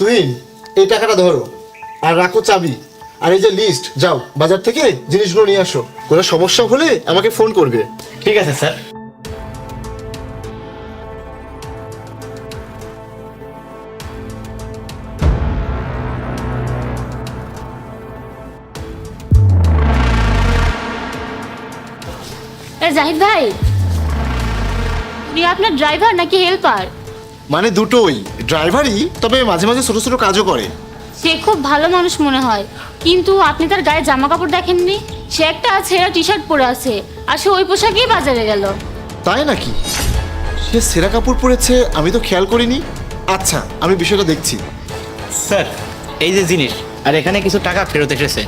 তুই এই টাকাটা ধরো আর রাখো চাবি, আর এই যে লিস্ট, যাও বাজার থেকে জিনিসগুলো নিয়ে আসো। কোনো সমস্যা হলে আমাকে ফোন করবে। ঠিক আছে স্যার। জাহিদ ভাই, উনি আপনার ড্রাইভার নাকি হেল্পার? মানে দুটোই, ড্রাইভারই, তবে মাঝে মাঝে ছোট ছোট কাজও করে। সে খুব ভালো মানুষ মনে হয়, কিন্তু আপনি তার গায়ে জামা কাপড় দেখেননি? সে একটা ছেঁড়া টি শার্ট পরে আছে, আর সে ওই পোশাকেই বাজারে গেল। তাই নাকি? সে সেরা কাপড় পরেছে, আমি তো খেয়াল করিনি। আচ্ছা, আমি বিষয়টা দেখছি। স্যার, এই যে জিনিস, আর এখানে কিছু টাকা ফেরত এসেছে।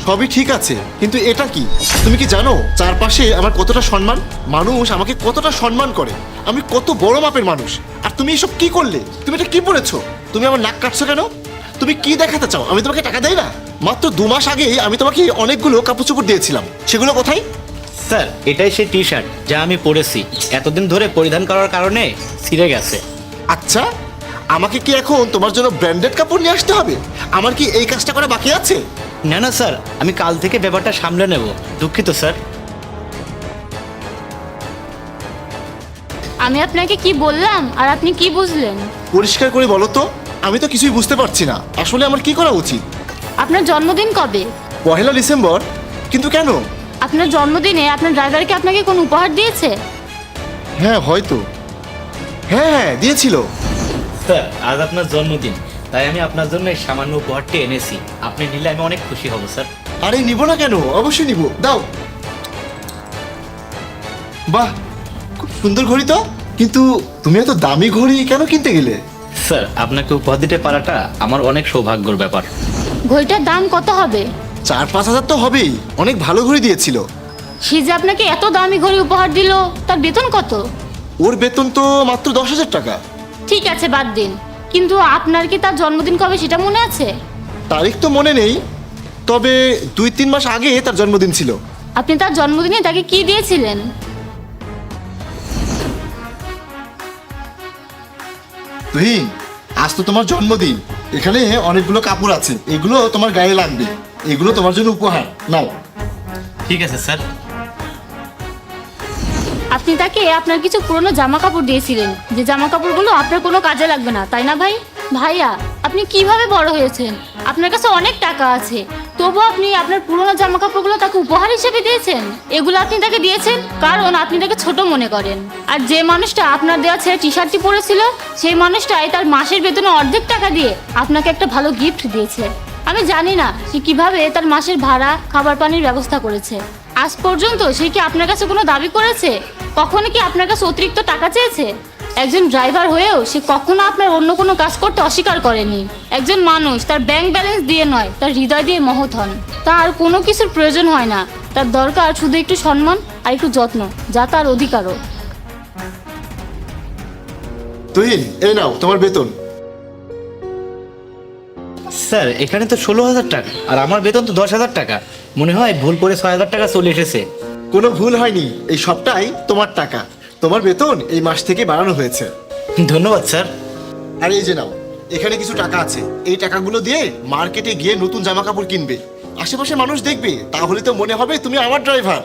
সবই ঠিক আছে, কিন্তু এটা কি? তুমি কি জানো চারপাশে আমার কতটা সম্মান? মানুষ আমাকে কতটা সম্মান করে, আমি কত বড় মাপের মানুষ। আর তুমি এসব কি করলে? তুমি এটা কি পড়েছো? তুমি আমার নাক কাটছো কেন? তুমি কি দেখাতে চাও? আমি তোমাকে টাকা দেই না? মাত্র 2 মাস আগে আমি তোমাকে অনেকগুলো কাপড় চোপড় দিয়েছিলাম, সেগুলো কোথায়? স্যার, এটাই সেই টি শার্ট যা আমি পরেছি, এতদিন ধরে পরিধান করার কারণে ছিঁড়ে গেছে। আচ্ছা, আমাকে কি এখন তোমার জন্য ব্র্যান্ডেড কাপড় নিয়ে আসতে হবে? আমার কি এই কাজটা করা বাকি আছে? না না স্যার, আমি কাল থেকে ব্যাপারটা সামলে নেব। দুঃখিত স্যার। আমি আপনাকে কি বললাম আর আপনি কি বুঝলেন? পরিষ্কার করে বলো তো, আমি তো কিছুই বুঝতে পারছি না। আসলে আমার কি করা উচিত? আপনার জন্মদিন কবে? 1 ডিসেম্বর। কিন্তু কেন? আপনার জন্মদিনে আপনার ড্রাইভারকে আপনাকে কোনো উপহার দিয়েছে? হ্যাঁ, হয়তো। হ্যাঁ হ্যাঁ, দিয়েছিল। স্যার, আজ আপনার জন্মদিন, তাই আমি আপনার জন্য এই সামান্য উপহারটি এনেছি। আপনি নিলে আমি অনেক খুশি হব স্যার। আরে নিব না কেন? অবশ্যই নিব, দাও। বাহ, খুব সুন্দর ঘড়ি তো। কিন্তু তুমি এত দামি ঘড়ি কেন কিনতে গেলে? স্যার, আপনাকে উপহার দিতে পারাটা আমার অনেক সৌভাগ্যের ব্যাপার। ঘড়িটার দাম কত হবে? 4-5 হাজার তো হবেই। অনেক ভালো ঘড়ি দিয়েছিল। সে যে আপনাকে এত দামি ঘড়ি উপহার দিল, তার বেতন কত? ওর বেতন তো মাত্র 10,000 টাকা। ঠিক আছে, বাদ দিন। কিন্তু আপনার কি তার জন্মদিন কবে সেটা মনে আছে? তারিখ তো মনে নেই, তবে 2-3 মাস আগে তার জন্মদিন ছিল। আপনি তার জন্মদিনে তাকে কি দিয়েছিলেন? তুহিন, আজ তো তোমার জন্মদিন। এখানে অনেকগুলো কাপড় আছে, এগুলো তোমার গায়ে লাগবে। এগুলো তোমার জন্য উপহার, নাও। ঠিক আছে স্যার। আপনি তাকে আপনার কিছু পুরনো জামা কাপড় দিয়েছিলেন, যে জামা কাপড়গুলো আপনার কোনো কাজে লাগবে না, তাই না ভাই? ভাইয়া, আপনি কিভাবে বড় হয়েছেন? আপনার কাছে অনেক টাকা আছে, তবুও আপনি আপনার পুরনো জামা কাপড়গুলো তাকে উপহার হিসেবে দিয়েছেন। এগুলো আপনি তাকে দিয়েছেন কারণ আপনি তাকে ছোট মনে করেন। আর যে মানুষটা আপনার দেওয়া ছেড়ে টি শার্টটি পরেছিল, সেই মানুষটাই তার মাসের বেতনে অর্ধেক টাকা দিয়ে আপনাকে একটা ভালো গিফট দিয়েছে। আমি জানি না সে কিভাবে তার মাসের ভাড়া, খাবার পানির ব্যবস্থা করেছে। আজ পর্যন্ত সে কি আপনার কাছে কোনো দাবি করেছে? কখনো কি আপনার কাছে অতিরিক্ত টাকা চেয়েছে? একজন ড্রাইভার হয়েও সে কখনো আপনার অন্য কোনো কাজ করতে অস্বীকার করেনি। একজন মানুষ তার ব্যাংক ব্যালেন্স দিয়ে নয়, তার হৃদয় দিয়ে মহৎ হন। তার কোনো কিছুর প্রয়োজন হয় না, তার দরকার শুধু একটু সম্মান আর একটু যত্ন, যা তার অধিকারও। তুহিন, এই নাও তোমার বেতন। স্যার, এখানে তো 16,000 টাকা, আর আমার বেতন তো 10,000 টাকা। মনে হয় ভুল করে 6,000 টাকা চলে এসেছে। কোনো ভুল হয়নি, এই সবটাই তোমার টাকা। তোমার বেতন এই মাস থেকে বাড়ানো হয়েছে। ধন্যবাদ স্যার। আর এই যে নাও, এখানে কিছু টাকা আছে। এই টাকাগুলো দিয়ে মার্কেটে গিয়ে নতুন জামা কাপড় কিনবে। আশেপাশে মানুষ দেখবে, তাহলে তো মনে হবে তুমি আমার ড্রাইভার।